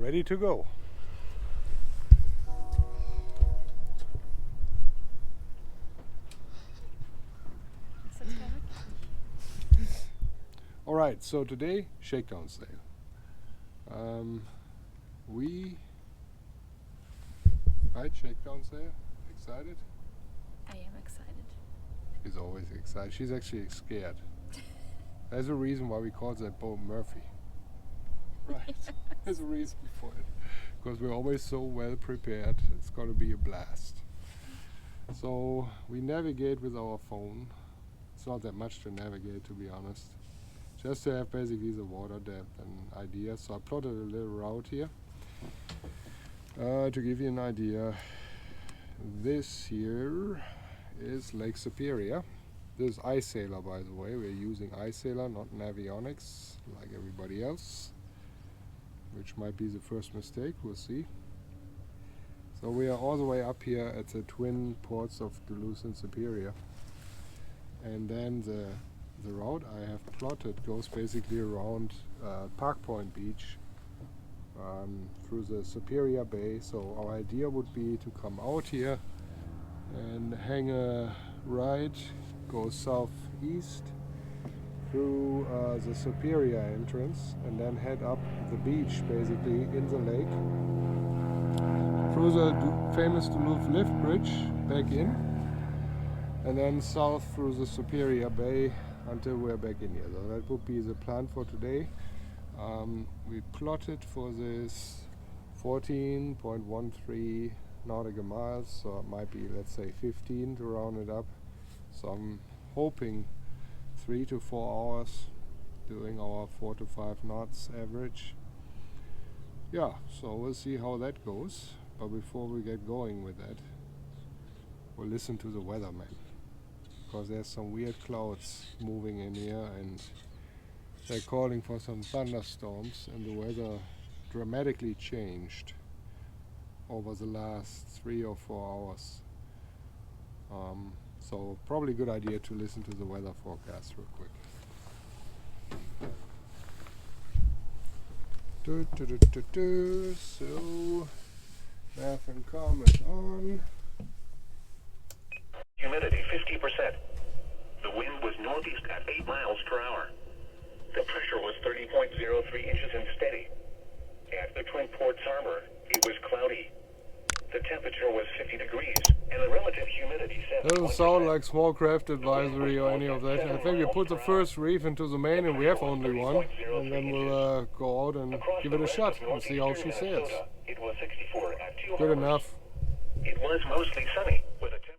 ready to go. Alright, so today, Shakedown sale. Right, Shakedown sale? Excited? I am excited. She's always excited. She's actually scared. There's a reason why we call that boat Murphy. Right, there's a reason for it. Because we're always so well prepared. It's going to be a blast. So we navigate with our phone. It's not that much to navigate, to be honest. Just to have basically the water depth and idea. So I plotted a little route here to give you an idea. This here is Lake Superior. This is iSailor, by the way. We're using iSailor, not Navionics, like everybody else, which might be the first mistake. We'll see. So we are all the way up here at the twin ports of Duluth and Superior, and then the route I have plotted goes basically around Park Point Beach through the Superior Bay. So our idea would be to come out here and hang a right, go southeast through the Superior entrance, and then head up the beach basically in the lake through the famous Duluth Lift Bridge back in, and then south through the Superior Bay until we're back in here. So that would be the plan for today. We plotted for this 14.13 nautical miles, so it might be, let's say, 15 to round it up. So I'm hoping 3 to 4 hours doing our 4 to 5 knots average. Yeah, so we'll see how that goes. But before we get going with that, we'll listen to the weatherman, because there's some weird clouds moving in here and they're calling for some thunderstorms, and the weather dramatically changed over the last 3 or 4 hours. So probably a good idea to listen to the weather forecast real quick. So math and calm is on. Humidity 50%. The wind was northeast at 8 miles per hour. The pressure was 30.03 inches and steady. At the Twin Ports Harbor, it was cloudy. The temperature was 50 degrees, and the relative humidity 7%. Doesn't sound like small craft advisory or any of that. I think we put the first reef into the main, and we have only one, and then we'll go out and give it a shot and see how she sails. It was 64 at 2 Good hours. enough. It was mostly sunny, with a temperature.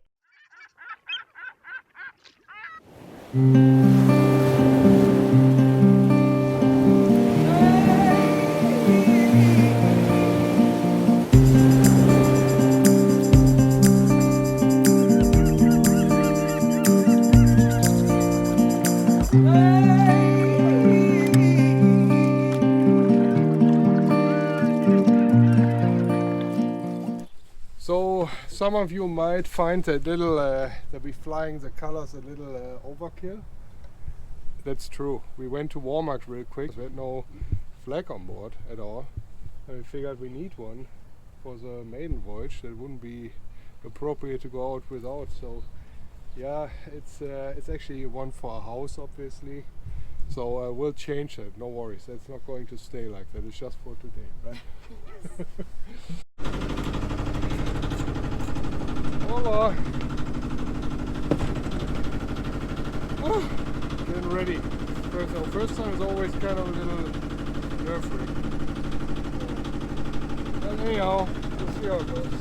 So some of you might find that little that we flying the colors a little overkill. That's true. We went to Walmart real quick. We had no flag on board at all, and we figured we need one for the maiden voyage. That wouldn't be appropriate to go out without. So yeah, it's actually one for a house, obviously. So we'll change it. No worries. That's not going to stay like that. It's just for today, right? Hola. Oh, getting ready. First time is always kind of a little nerve-wracking. But anyhow, we'll see how it goes.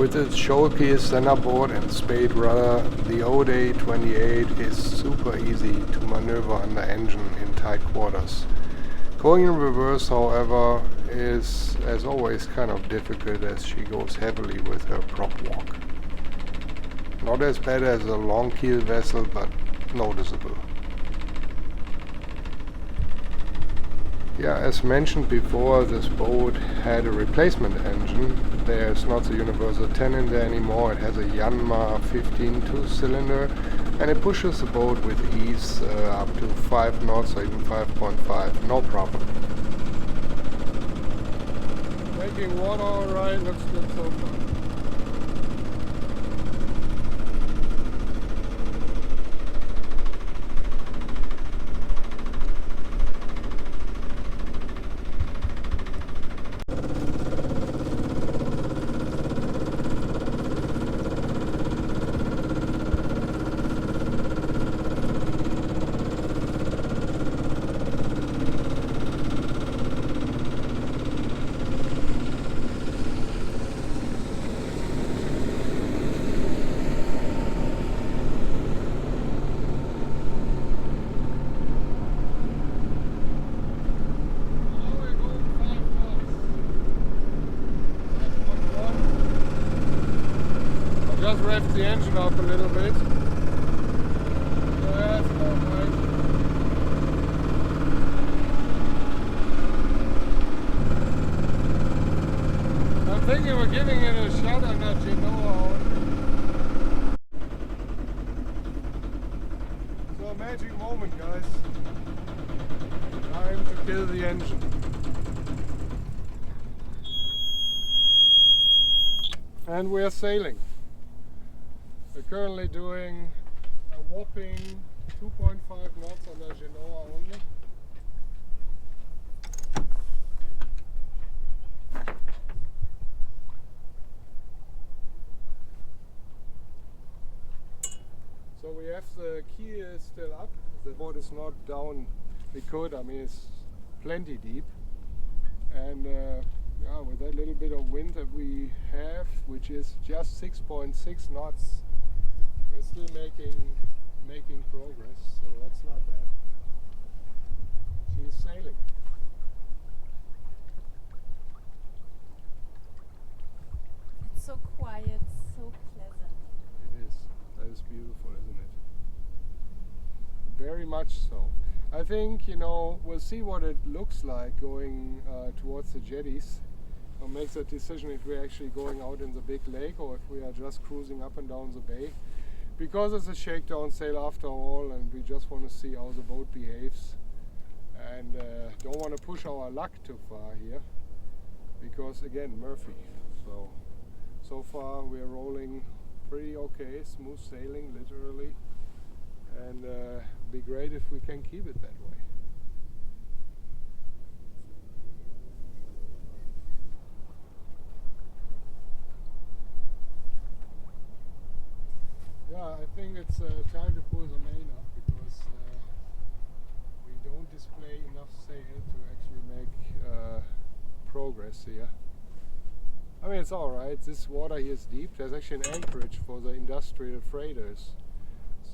With its Shakedown centerboard and spade rudder, the O'Day 28 is super easy to maneuver under engine in tight quarters. Going in reverse, however, is as always kind of difficult as she goes heavily with her prop walk. Not as bad as a long keel vessel, but noticeable. Yeah, as mentioned before, this boat had a replacement engine. There's not the Universal 10 in there anymore. It has a Yanmar 15 two-cylinder, and it pushes the boat with ease up to 5 knots or even 5.5, no problem. Making water alright, looks good so far. Just revved the engine up a little bit. That's about right. I'm thinking we're giving it a shot on that Genoa. So a magic moment, guys. Time to kill the engine. And we're sailing. We're currently doing a whopping 2.5 knots on the Genoa only. So we have the keel still up. The boat is not down. We could, I mean, it's plenty deep. And yeah, with that little bit of wind that we have, which is just 6.6 knots, we're still making progress, so that's not bad. She's sailing. It's so quiet, so pleasant. It is. That is beautiful, isn't it? Very much so. I think, you know, we'll see what it looks like going towards the jetties. We'll make that decision if we're actually going out in the big lake or if we are just cruising up and down the bay. Because it's a shakedown sail after all, and we just want to see how the boat behaves, and don't want to push our luck too far here, because again, Murphy. So far we're rolling pretty okay, smooth sailing literally, and be great if we can keep it that way. Yeah, I think it's time to pull the main up, because we don't display enough sail to actually make progress here. I mean, it's alright. This water here is deep. There's actually an anchorage for the industrial freighters.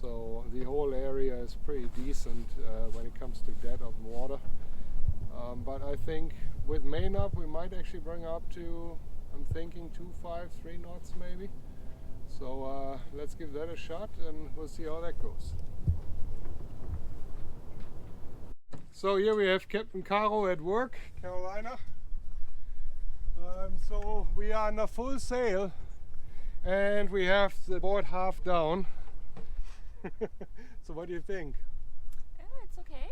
So the whole area is pretty decent when it comes to depth of water. But I think with main up we might actually bring up to, I'm thinking 2.5, 3 knots maybe. So let's give that a shot and we'll see how that goes. So here we have Captain Caro at work, Carolina. So we are under full sail and we have the board half down. So what do you think? It's okay.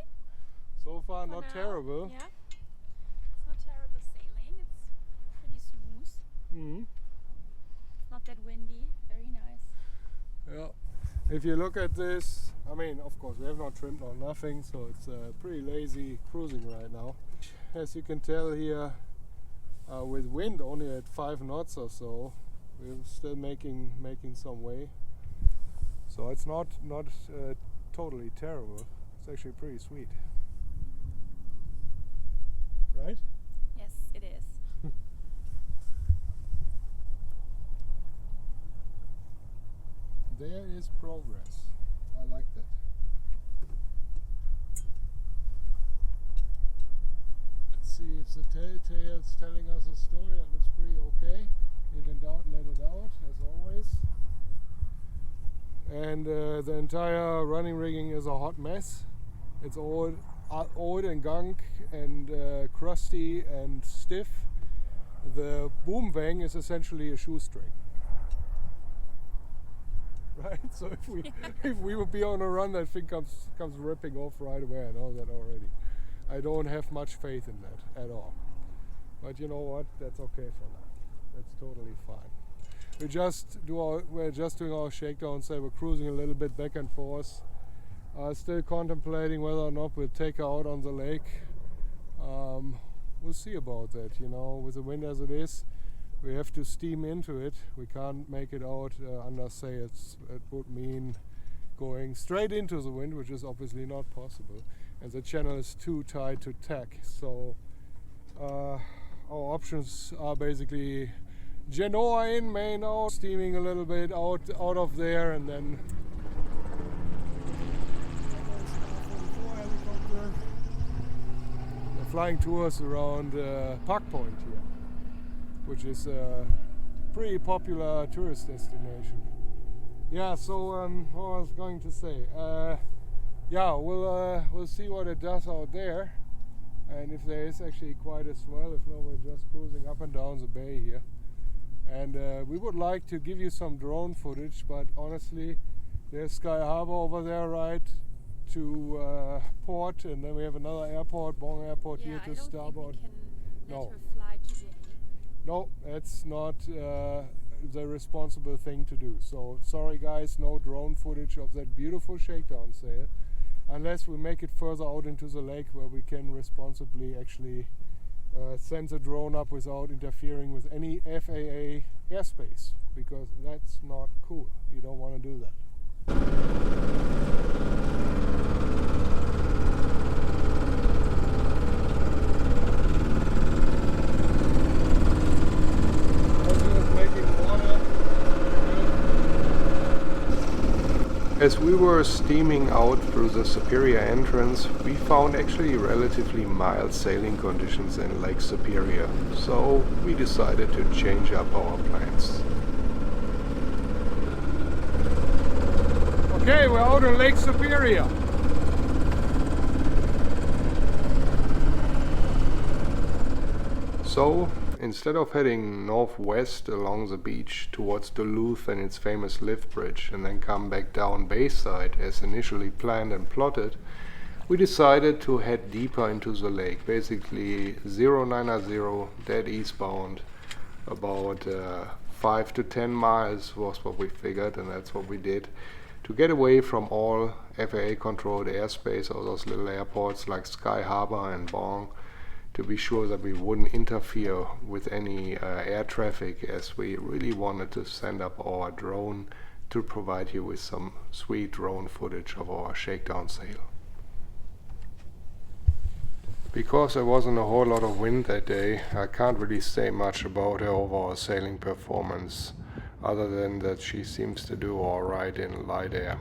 So far For not now, terrible. Yeah. It's not terrible sailing. It's pretty smooth. Mm-hmm. It's not that windy. Very nice. Yeah. If you look at this, I mean, of course we have not trimmed or nothing, so it's pretty lazy cruising right now. As you can tell here, with wind only at 5 knots or so, we're still making some way. So it's not totally terrible. It's actually pretty sweet, right? Yes, it is. there is progress. I like that. Let's see if the telltale's telling us a story. That looks pretty okay. If in doubt, let it out, as always. And the entire running rigging is a hot mess. It's old and gunk and crusty and stiff. The boom wang is essentially a shoestring. Right? So if we would be on a run, that thing comes ripping off right away. I know that already. I don't have much faith in that at all. But you know what? That's okay for now. That's totally fine. We're just doing our shakedown, so we're cruising a little bit back and forth. Still contemplating whether or not we'll take her out on the lake. We'll see about that. You know, with the wind as it is, we have to steam into it. We can't make it out under sails. It would mean going straight into the wind, which is obviously not possible. And the channel is too tight to tack. So our options are basically Genoa in, main out, steaming a little bit out of there, and then they're flying tours around Park Point here, which is a pretty popular tourist destination. Yeah, so what I was going to say, yeah, we'll see what it does out there, and if there is actually quite a swell. If not, we're just cruising up and down the bay here. And we would like to give you some drone footage, but honestly, there's Sky Harbor over there, right, to port, and then we have another airport, Bong Airport, here to starboard. No, her fly today. No, that's not the responsible thing to do. So sorry guys, no drone footage of that beautiful shakedown sail, unless we make it further out into the lake where we can responsibly actually send the drone up without interfering with any FAA airspace, because that's not cool. You don't want to do that. As we were steaming out through the Superior entrance, we found actually relatively mild sailing conditions in Lake Superior, so we decided to change up our plans. Okay, we're out on Lake Superior. So, instead of heading northwest along the beach towards Duluth and its famous lift bridge and then come back down Bayside as initially planned and plotted, we decided to head deeper into the lake, basically 090 dead eastbound. About 5 to 10 miles was what we figured, and that's what we did, to get away from all FAA controlled airspace or those little airports like Sky Harbor and Bong, to be sure that we wouldn't interfere with any air traffic, as we really wanted to send up our drone to provide you with some sweet drone footage of our shakedown sail. Because there wasn't a whole lot of wind that day, I can't really say much about her overall sailing performance, other than that she seems to do alright in light air.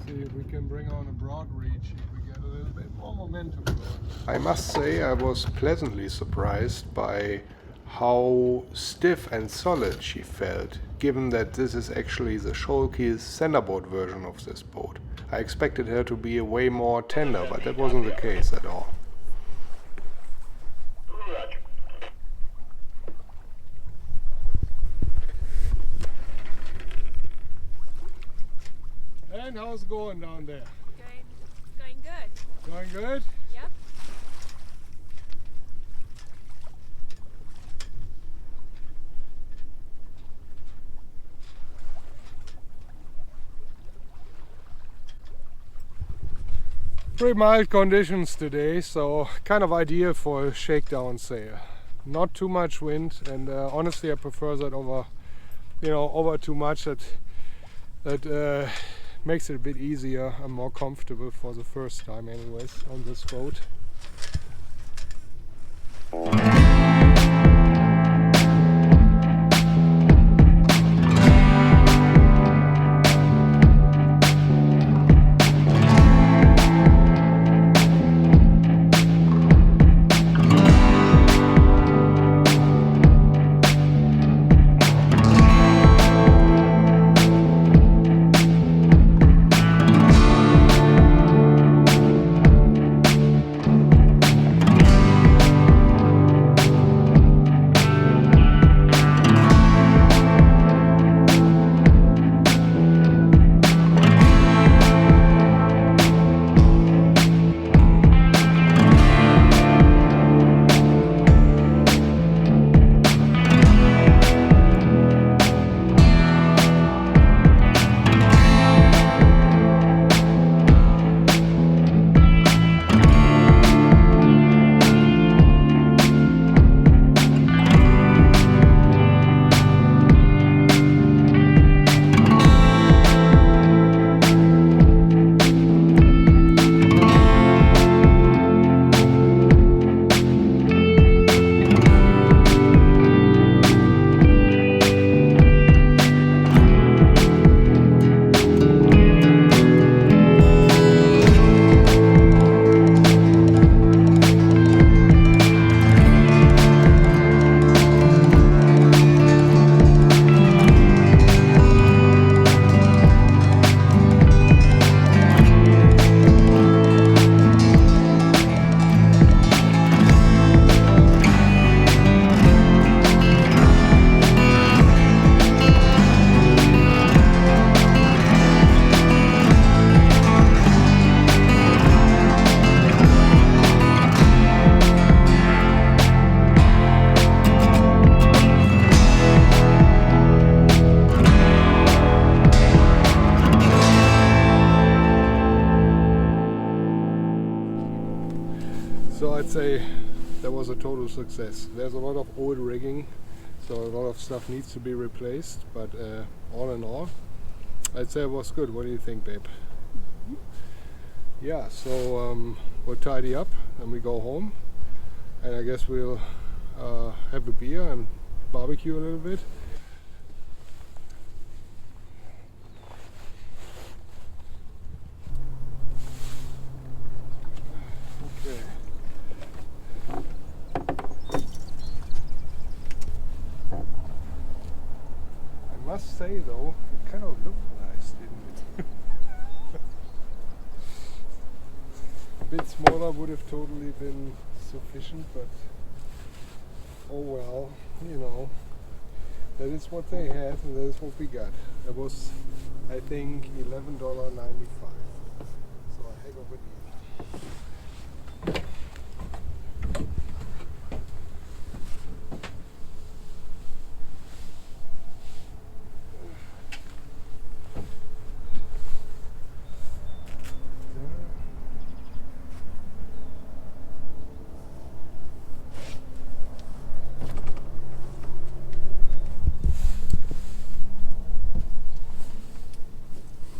See if we can bring on a broad reach. A little bit more momentum. I must say I was pleasantly surprised by how stiff and solid she felt, given that this is actually the Scholke's centerboard version of this boat. I expected her to be a way more tender, but that wasn't the case at all. And how's it going down there? Going good. Going good? Yep. Pretty mild conditions today, so kind of ideal for a shakedown sail. Not too much wind, and honestly I prefer that over too much. That makes it a bit easier and more comfortable for the first time anyways on this boat. So I'd say that was a total success. There's a lot of old rigging, so a lot of stuff needs to be replaced, but all in all, I'd say it was good. What do you think, babe? Mm-hmm. Yeah, so we'll tidy up and we go home, and I guess we'll have a beer and barbecue a little bit. Okay. I must say though, it kind of looked nice, didn't it? A bit smaller would have totally been sufficient, but oh well, you know, that is what they had and that is what we got. It was, I think, $11.95. So a heck of a deal.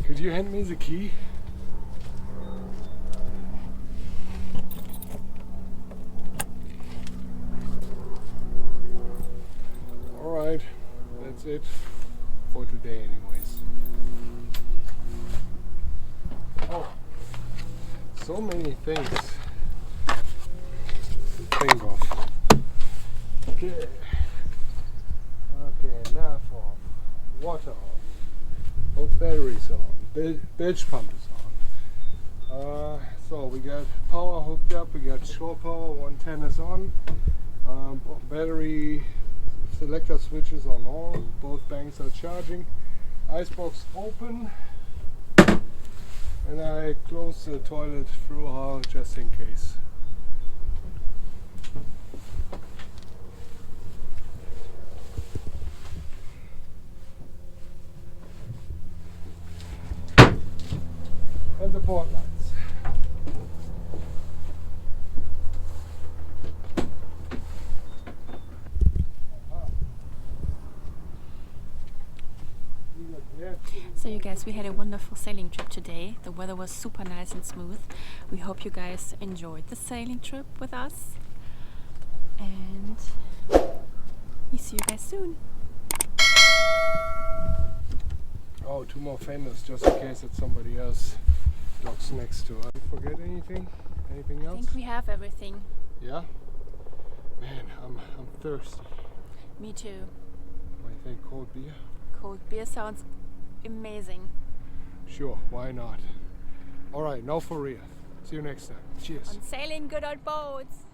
Could you hand me the key? Alright, that's it for today anyways. Oh, so many things to think of. Okay. Okay, nav off, water off, both batteries on. Bilge pump is on. So we got power hooked up, we got shore power, 110 is on. Battery selector switches on all, both banks are charging. Icebox open. And I close the toilet throughout just in case. And the port lights. So you guys, we had a wonderful sailing trip today. The weather was super nice and smooth. We hope you guys enjoyed the sailing trip with us. And we see you guys soon. Oh, two more fenders just in case it's somebody else docks next to us. Did I forget anything? Anything else? I think we have everything. Yeah? Man, I'm thirsty. Me too. What do you think? Cold beer? Cold beer sounds amazing. Sure, why not? Alright, now for real. See you next time. Cheers. On sailing good old boats.